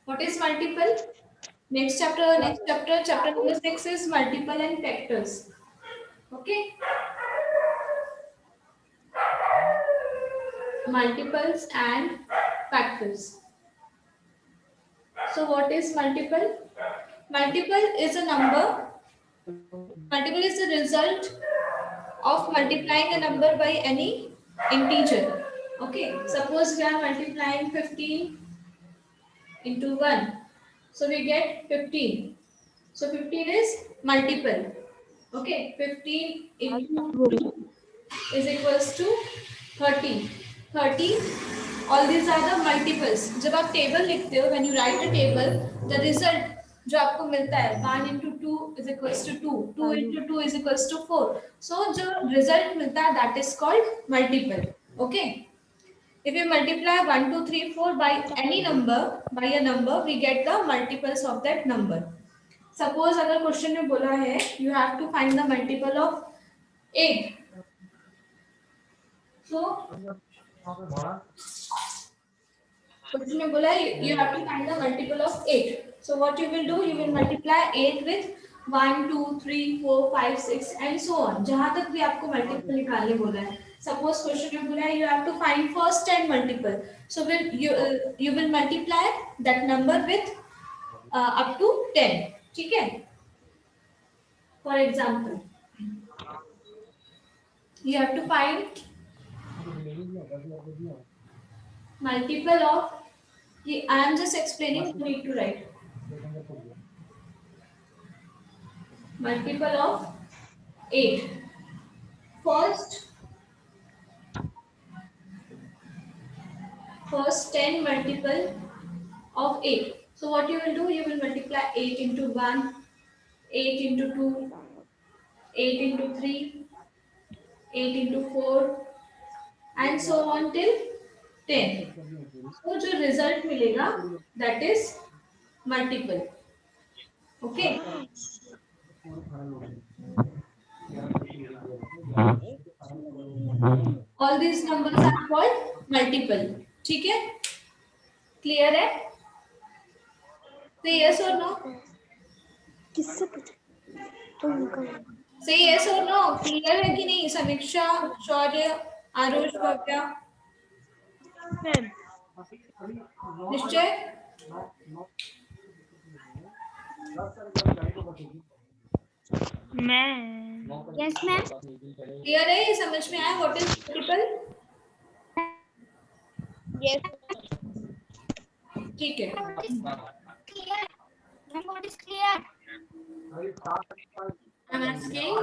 What is multiple? Chapter number 6 is multiple and factors. Okay, multiples and factors. So, what is multiple? Multiple is a number. Multiple is the result of multiplying a number by any integer. Okay, suppose we are multiplying 15 into 1. So we get 15. So 15 is multiple. Okay, 15 into 2 is equals to 30. 30, all these are the multiples. जब आप table लिखते हो, when you write a table, the result जो आपको मिलता है 1 into 2 is equals to 2, 2 into 2 is equals to 4. So जो result मिलता है that is called multiple. Okay. If you multiply 1, 2, 3, 4 by any number, by a number, we get the multiples of that number. Suppose अगर question में बोला है you have to find the multiple of 8. So question में बोला है you have to find the multiple of 8. So what you will do, you will multiply 8 with 1, 2, 3, 4, 5, 6 and so on. जहां तक भी आपको multiple निकालने बोला है. Suppose क्वेश्चन में बोला है you have to find first 10 multiple. So you will multiply that number with up to 10. ठीक है? For example, you have to find multiple of. I am just explaining. You need to write multiple of 8. First 10 multiple of 8. So what you will do, you will multiply 8 into 1, 8 into 2, 8 into 3, 8 into 4 and so on till 10. So जो result मिलेगा that is multiple. Okay. All these numbers are called multiple. ठीक है? Clear है? Say yes or no. किससे पूछा? Say yes or no. Clear है कि नहीं? समीक्षा, शौर्य, आरुष, भव्या, निश्चय. Ma'am yes ma'am. क्लियर है? ये समझ में आया व्हाट इज मल्टीपल? यस ठीक है. Clear. Ma'am what is clear? I am asking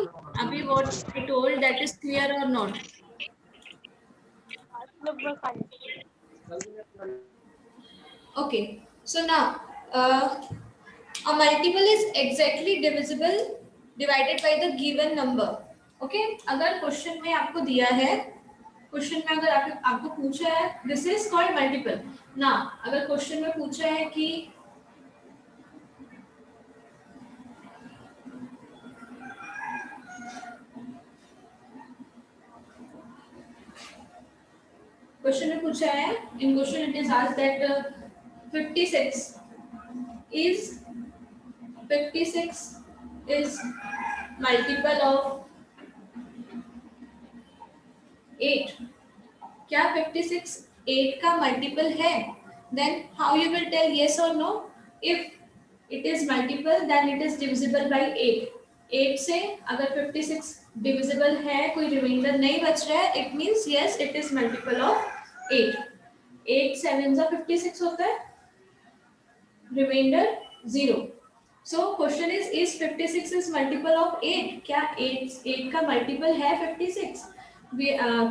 अभी what I told that is clear और not. Okay, so now a multiple is exactly divisible divided by the given number. Okay, अगर question में आपको दिया है, question में अगर आपको पूछा है दिस इज कॉल्ड मल्टीपल ना. अगर क्वेश्चन में पूछा है कि क्वेश्चन में पूछा है in question it is asked that 56 is 56 is multiple of 8. क्या 56 8 का मल्टीपल है? Then how you will tell yes or no? If it is multiple then it is divisible by 8. 8 से अगर 56 divisible है, कोई रिमाइंडर नहीं बच रहा है, it means yes it is multiple of 8. 8 7 जा 56 होता है, reminder 0. So question is 56 is multiple of 8? क्या 8 का multiple है 56?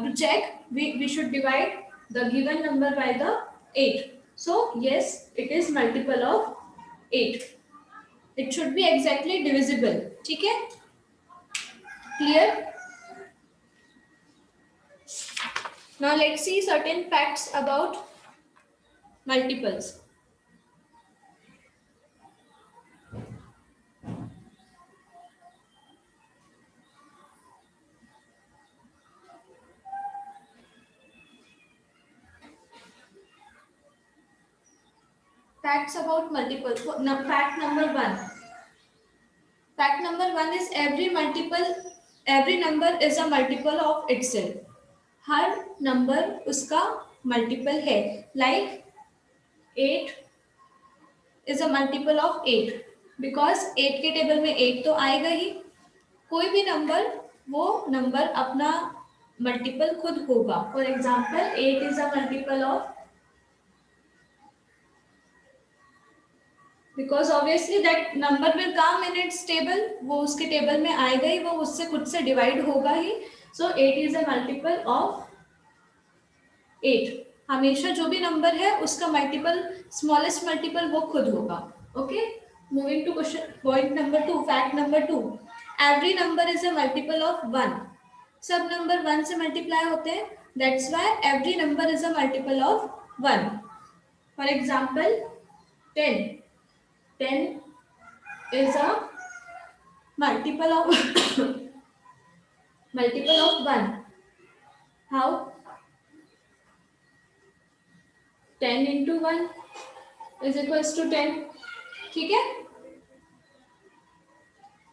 To check we should divide the given number by the 8. So yes it is multiple of 8. It should be exactly divisible. ठीक है? Clear? Now let's see certain facts about multiples. Facts about multiple. Fact number one. Fact number one is every number is a multiple of itself. Her number उसका multiple है. Like 8 is a multiple of 8 because 8 के table में 8 तो आएगा ही. कोई भी number वो number अपना मल्टीपल खुद होगा. For example 8 is a multiple of, because obviously that number will come in its table, वो उसके टेबल में आएगा ही, वो उससे खुद से डिवाइड होगा ही. सो 8 इज अ मल्टीपल ऑफ 8. हमेशा जो भी नंबर है उसका मल्टीपल, स्मॉलेस्ट मल्टीपल वो खुद होगा. Okay, moving to question point number 2. Fact number 2. Every number is a multiple of 1. सब नंबर 1 से मल्टीप्लाई होते हैं. That's why every number is a multiple of 1. For example 10. 10 is a multiple of multiple of 1. How? 10 into 1 is equals to 10. ठीक है.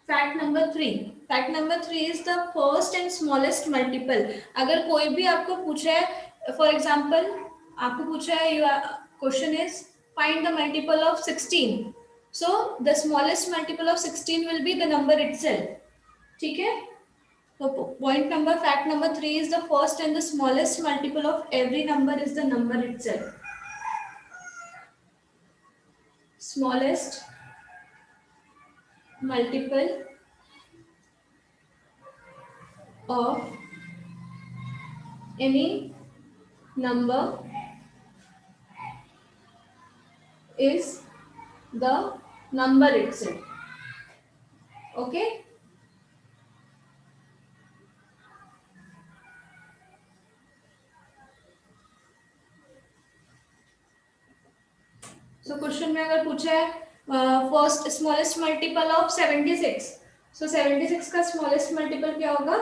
Fact number 3. Fact number 3 is the first and smallest multiple. अगर कोई भी आपको पूछा है, for example आपको पूछा है, question is find the multiple of 16. So the smallest multiple of 16 will be the number itself. ठीक है. So point number, fact number 3 is the first and the smallest multiple of every number is the number itself. Smallest multiple of any number is the number itself. Okay. So question में अगर पूछा है first smallest multiple of 76, सो 76 का smallest multiple क्या होगा?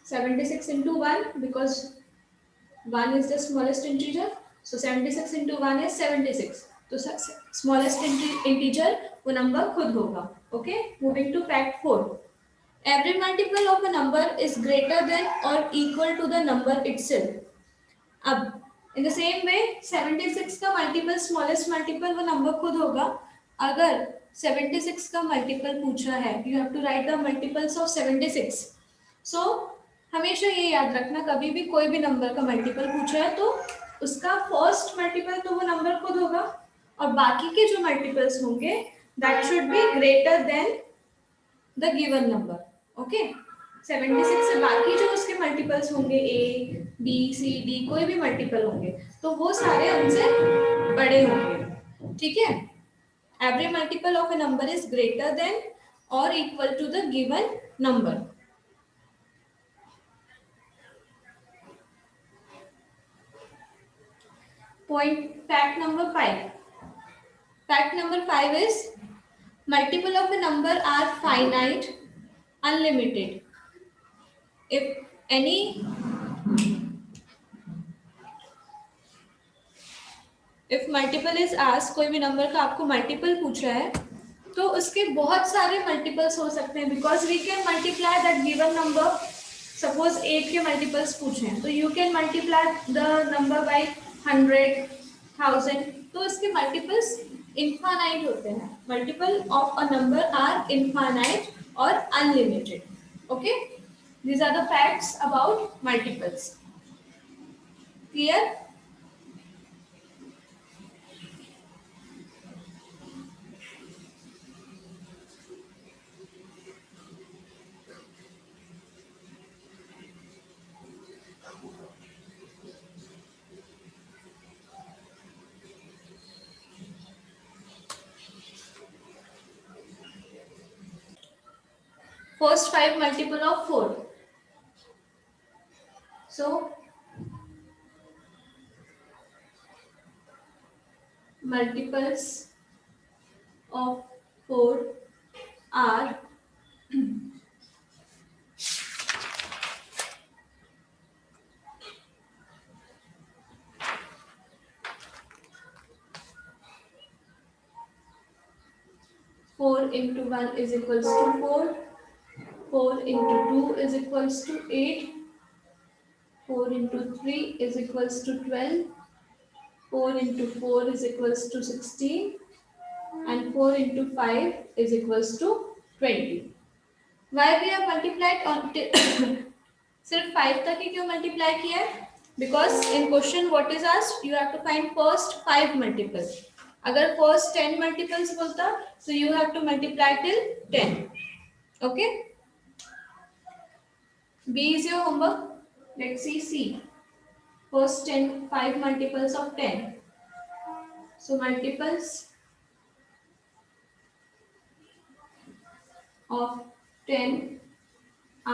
76 into 1 because 1 is the smallest integer. So 76 into 1 is 76. तो smallest integer वो number खुद होगा. Okay, moving to fact 4. Every multiple of a number is greater than or equal to the number itself. अब in the same way 76 का multiple, smallest multiple वो number खुद होगा. अगर 76 का मल्टीपल पूछा है, you have to write the multiples of 76. So हमेशा ये याद रखना, कभी भी कोई भी नंबर का मल्टीपल पूछा है तो उसका फर्स्ट मल्टीपल तो वो नंबर खुद होगा, और बाकी के जो मल्टीपल्स होंगे that should be greater than the given number. Okay, 76 से बाकी जो उसके मल्टीपल्स होंगे, ए बी सी डी, कोई भी मल्टीपल होंगे तो वो सारे उनसे बड़े होंगे. ठीक है. Every multiple of a number is greater than और equal to the given number. Point fact number 5. Fact number 5 is multiple of a number are finite, unlimited. If any if multiple is asked, कोई भी number का आपको multiple पूछा है तो उसके बहुत सारे मल्टीपल्स हो सकते हैं, because we can multiply that given number. Suppose 8 के मल्टीपल्स पूछे हैं तो you can multiply the number by 100, 1000. तो इसके मल्टीपल्स इनफाइनाइट होते हैं. Multiple of a number are infinite और unlimited. Okay, these are the facts about multiples. Clear? First 5 multiple of 4. So multiples of 4 are 4 into 1 is equals to 4. 4 into 2 is equals to 8. 4 into 3 is equals to 12. 4 into 4 is equals to 16. And 4 into 5 is equals to 20. Why we have multiplied on सिर्फ 5 तक ही क्यों multiply किया है? Because in question what is asked you have to find first 5 multiple. अगर first 10 multiples बोलता so you have to multiply till 10. Okay, B is your homework. Let's see C. First 5 multiples of 10. So multiples of 10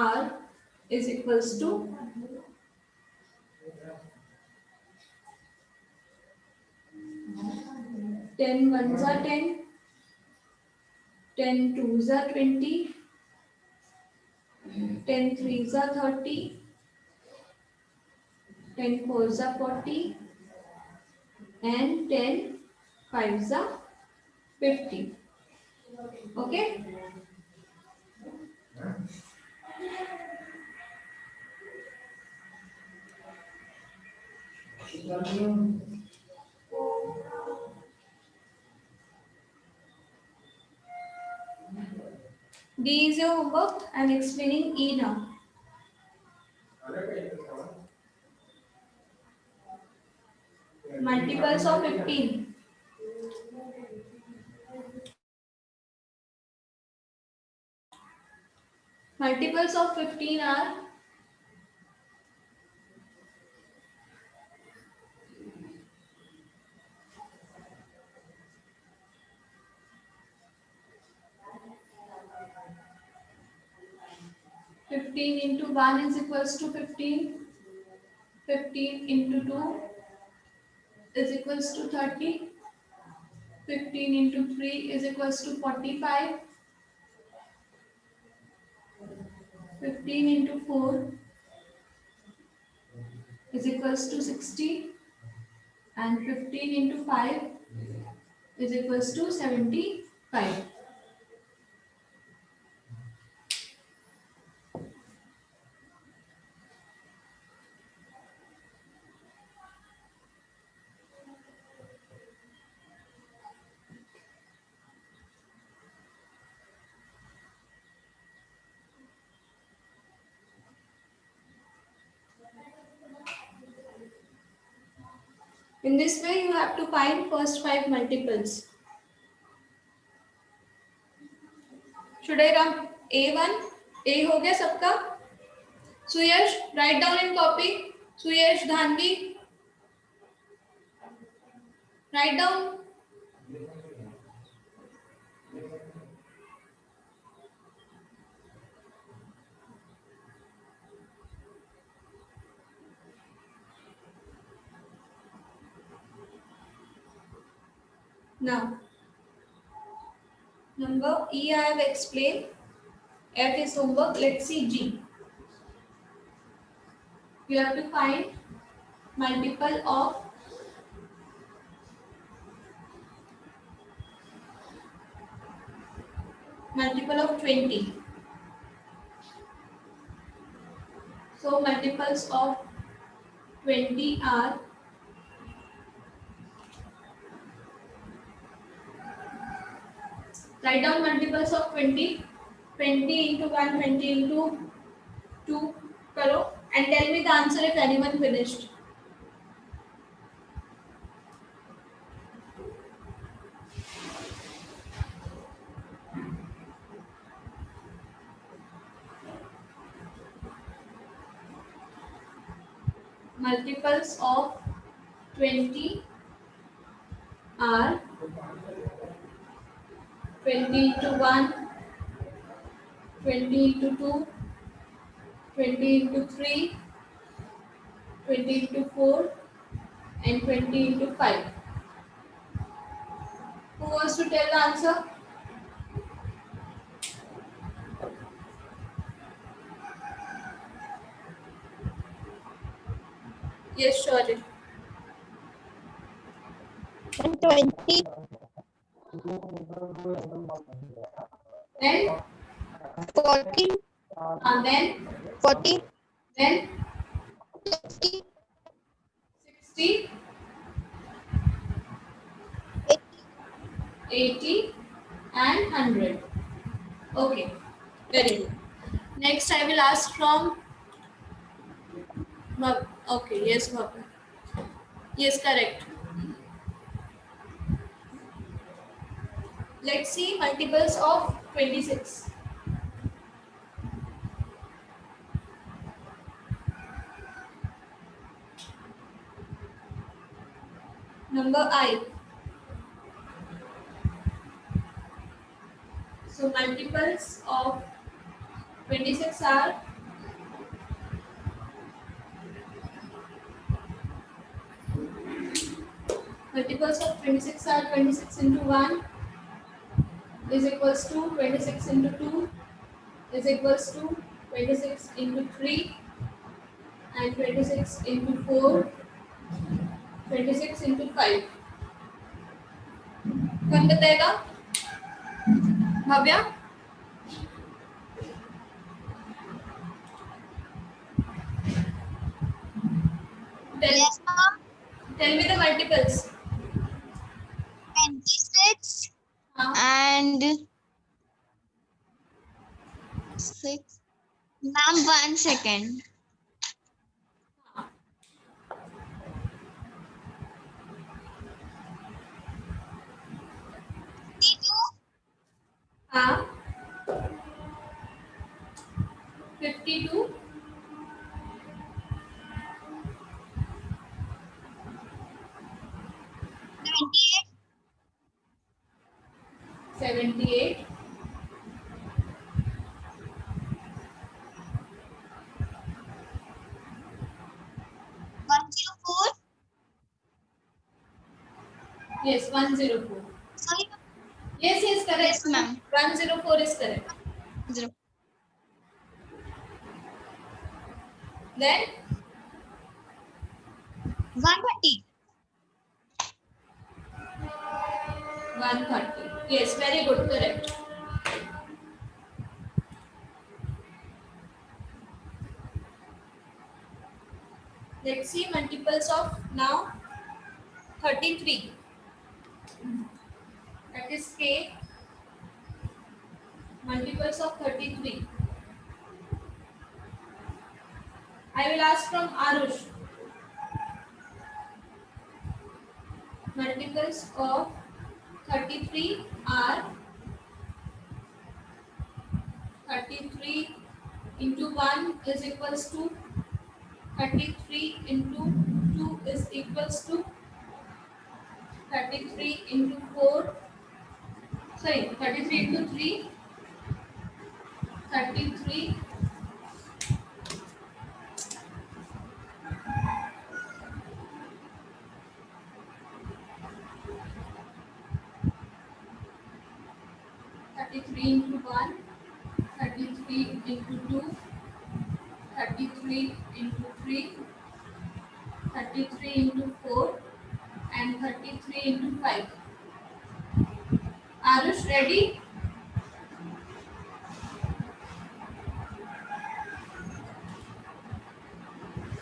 are is equals to 10 ones are 10, 10 twos are 20, 10 threes are 30, 10 fours are 40, and 10 fives are 50. Okay? D is your homework. I am explaining E now. Multiples of 15. Multiples of 15 are 15 into 1 is equals to 15. 15 into 2 is equals to 30. 15 into 3 is equals to 45. 15 into 4 is equals to 60. And 15 into 5 is equals to 75. In this way, you have to find first 5 multiples. Should I run A1? A हो गया सबका? Suyash, write down in copy. Suyash, Dhanvi, write down. Now, number E I have explained. F is homework. Let's see G. You have to find multiple of 20. So multiples of 20 are write down multiples of 20. 20 into 1, 20 into 2 karo and tell me the answer if anyone finished. Multiples of 20 are 20 into 1, 20 into 2, 20 into 3, 20 into 4, and 20 into 5. Who wants to tell the answer? Yes, surely. 120. Then 40, then 40, then 60, 60, 80. 80 and 100. Okay, very good. Next I will ask from okay, yes, Bhavya. Yes, correct. Let's see multiples of 26. Number I. So multiples of 26 are multiples of 26 are 26 into 1 is equals to 26 into 2 is equals to 26 into 3 and 26 into 4, 26 into 5. कौन बताएगा? Bhavya? Tell, Yes, ma'am. tell me the multiples. 26 हाँ, and 6. Ma'am, 1 second. हाँ, 52, 78, 104. yes, 104. Sorry, Yes, yes, correct. yes, ma'am. 104 is correct. 0. Then 130. 130. Yes, very good, correct. Let's see multiples of now 33. That is K. Multiples of 33. I will ask from Arush. Multiples of 33 are 33 into 1 is equals to 33 into 2 is equals to 33 into 4. Sorry, 33 into 3. 33 33 into 1, 33 into 2, 33 into 3, 33 into 4, and 33 into 5. Arush, ready?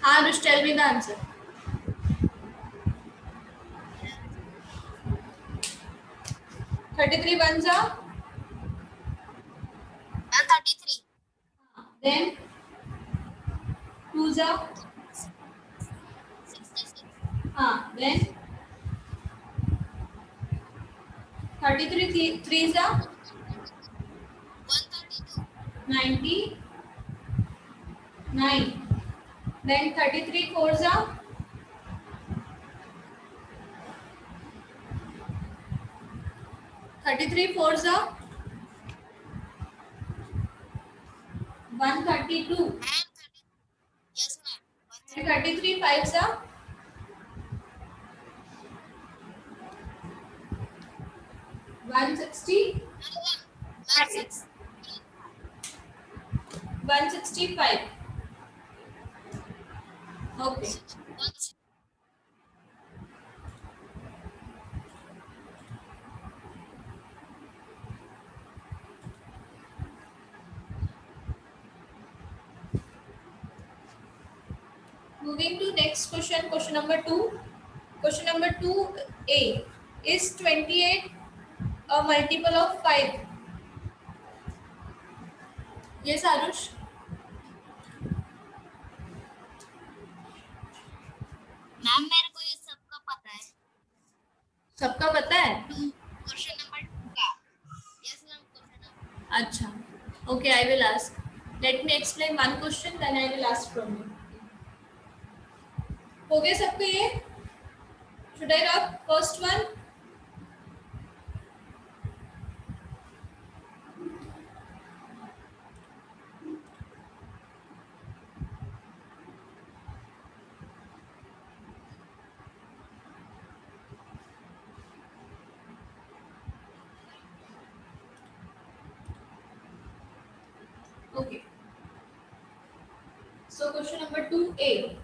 Arush, tell me the answer. 33 ones are? 33. Then 2s are? 66. Then 33 3s are? 132. 99. Then 33 4s are? 33 4s are? 132. Yes, ma'am. And 33 5s are? 160. 165. Okay. Moving to next question, question number 2. Question number 2A. Is 28 a multiple of 5? Yes, Arush? Ma'am मेरे को ये सबका पता है. सबका पता है? Question number 2 का. Yes ma'am, question number. अच्छा. Okay, I will ask. Let me explain one question, then I will ask from you. हो गए सबके ये? Should I talk first one? Okay. So question number 2A.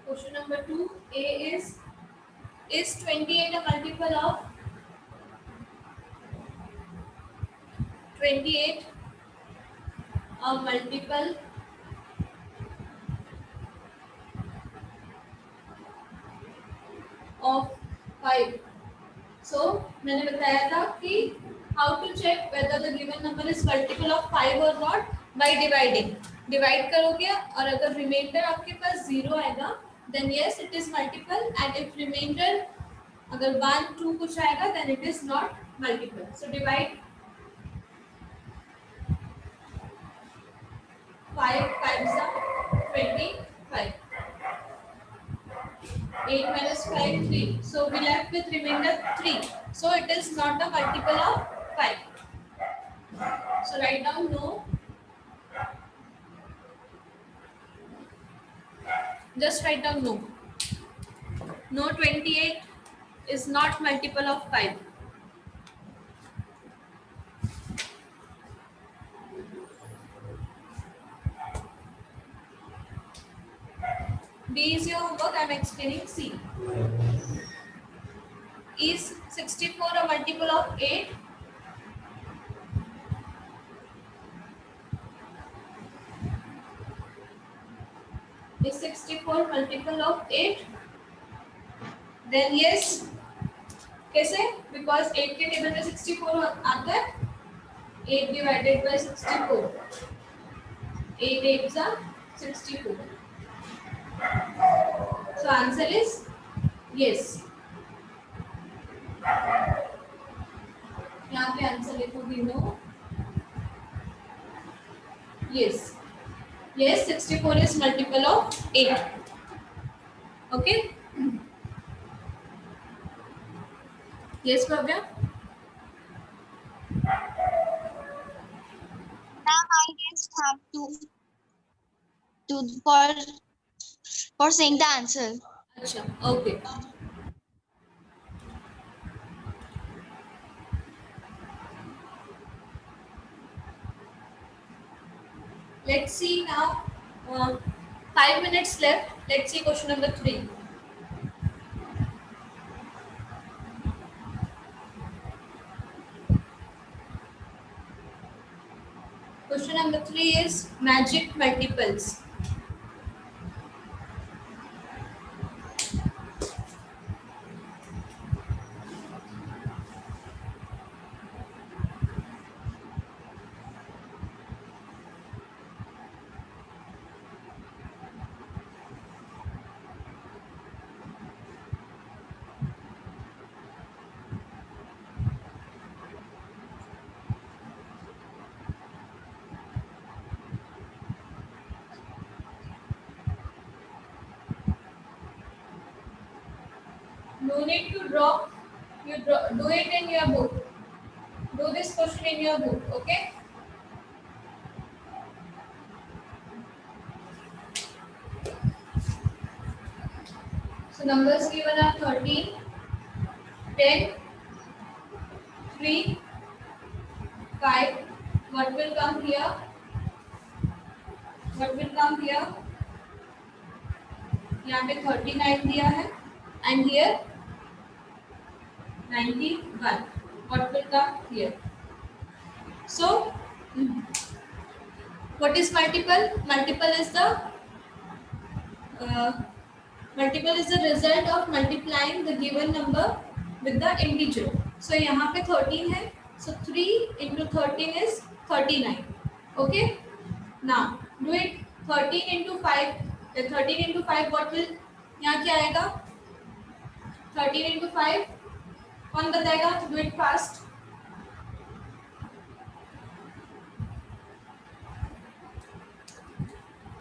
Question number 2A is 28 a multiple of 28 a multiple of 5? So मैंने बताया था कि how to check whether the given number is multiple of 5 or not by dividing. Divide करोगे और अगर remainder आपके पास 0 आएगा then yes it is multiple, and if remainder अगर 1 2 कुछ आएगा then it is not multiple. So divide 5 5s are 25. 8 minus 5 3. So we left with remainder 3. So it is not a multiple of 5. So write down no. Just write down no. No, 28 is not multiple of 5. B is your homework. I am explaining C. Is 64 a multiple of 8? Is 64 multiple of 8? Then yes. कैसे? Because 8 के table में 64 आता है. 8 divided by 64. 8 8s are 64. So answer is yes. यहाँ पे answer लिखोगे no. Yes. Yes, 64 is multiple of 8. Okay. Yes, Bhavya. Now I just have to for saying the answer. अच्छा. Okay. Let's see now. 5 minutes left. Let's see question number 3. Question number 3 is magic multiples. No need to draw. Do it in your book. Do this question in your book. Okay. So numbers given are 13, 10, 3, 5. What will come here? What will come here? यहाँ पे 39 दिया है, and here 91. What will come here? So, what is multiple? Uh, multiple is the result of multiplying the given number with the integer. So यहाँ पे 13 है. So 3 into 13 is 39. Okay. Now do it 13 into 5. 13 into 5 what will यहाँ क्या आएगा? 13 into 5 कौन बताएगा? Do it fast.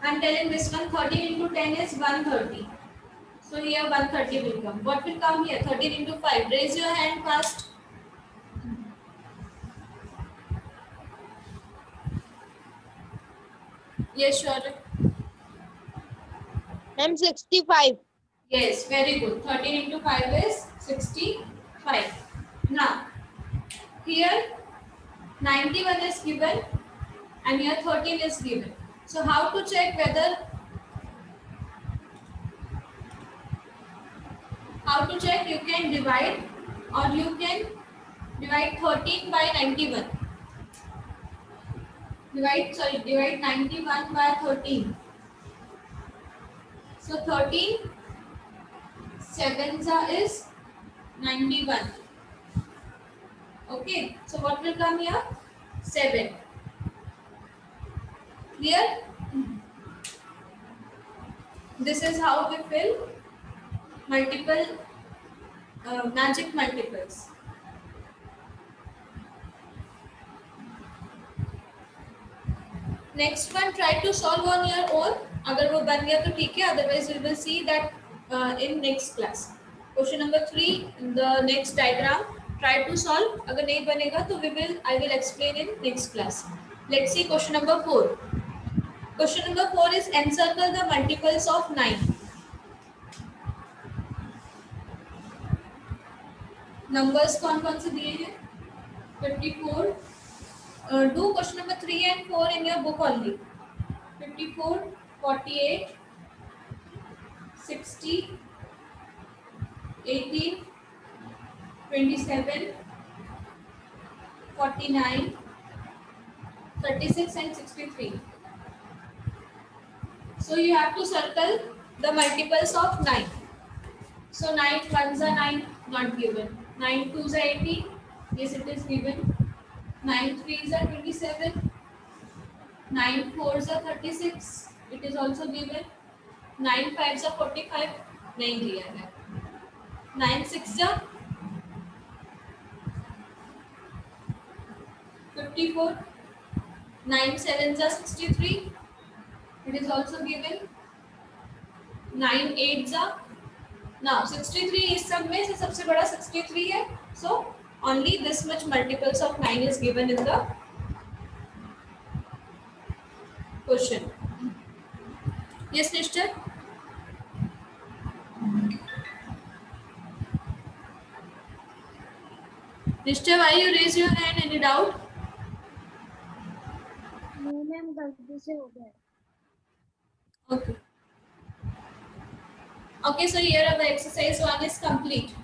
I'm telling this one. 13 into 10 is 130. So here 130 will come. What will come here? 13 into 5. Raise your hand fast. Yes, sure. I'm 65. Yes, very good. 13 into 5 is 65. Now, here 91 is given and here 13 is given. So how to check whether, you can divide or you can divide 13 by 91. Divide 91 by 13. So 13 7 is 91. Okay, so what will come here? 7. Clear? This is how we fill multiple magic multiples. Next one, try to solve on your own. अगर वो बन गया तो ठीक है. Otherwise, we will see that in next class. Question number 3, the next diagram. Try to solve. अगर नहीं बनेगा तो I will explain in next class. Let's see question number 4. Question number 4 is encircle the multiples of 9. Numbers कौन से दिए हैं? 54. Do question number 3 and 4 in your book only. 54, 48, 60, 18, 27, 49, 36 and 63. So you have to circle the multiples of 9. So 9 ones are 9, not given. 9 twos are 18, yes it is given. 9 threes are 27. 9 fours are 36, it is also given. 9 fives are 45, नहीं दिया है. 9 sixes are 54. 9 sevens are 63, it is also given. 9 eights are, now 63 इस सब में से सबसे बड़ा 63 है. So only this much multiples of 9 is given in the question. Yes, Nishta? Nishta, why you raise your hand? Any doubt? No, ma'am, गलती से हो गया. Okay. Okay, so here our exercise 1 is complete.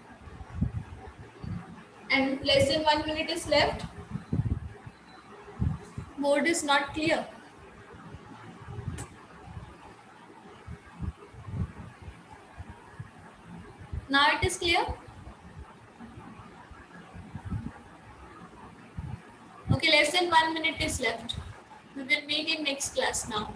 And less than 1 minute is left. Board is not clear. Now it is clear. Okay, less than 1 minute is left. We will meet in next class now.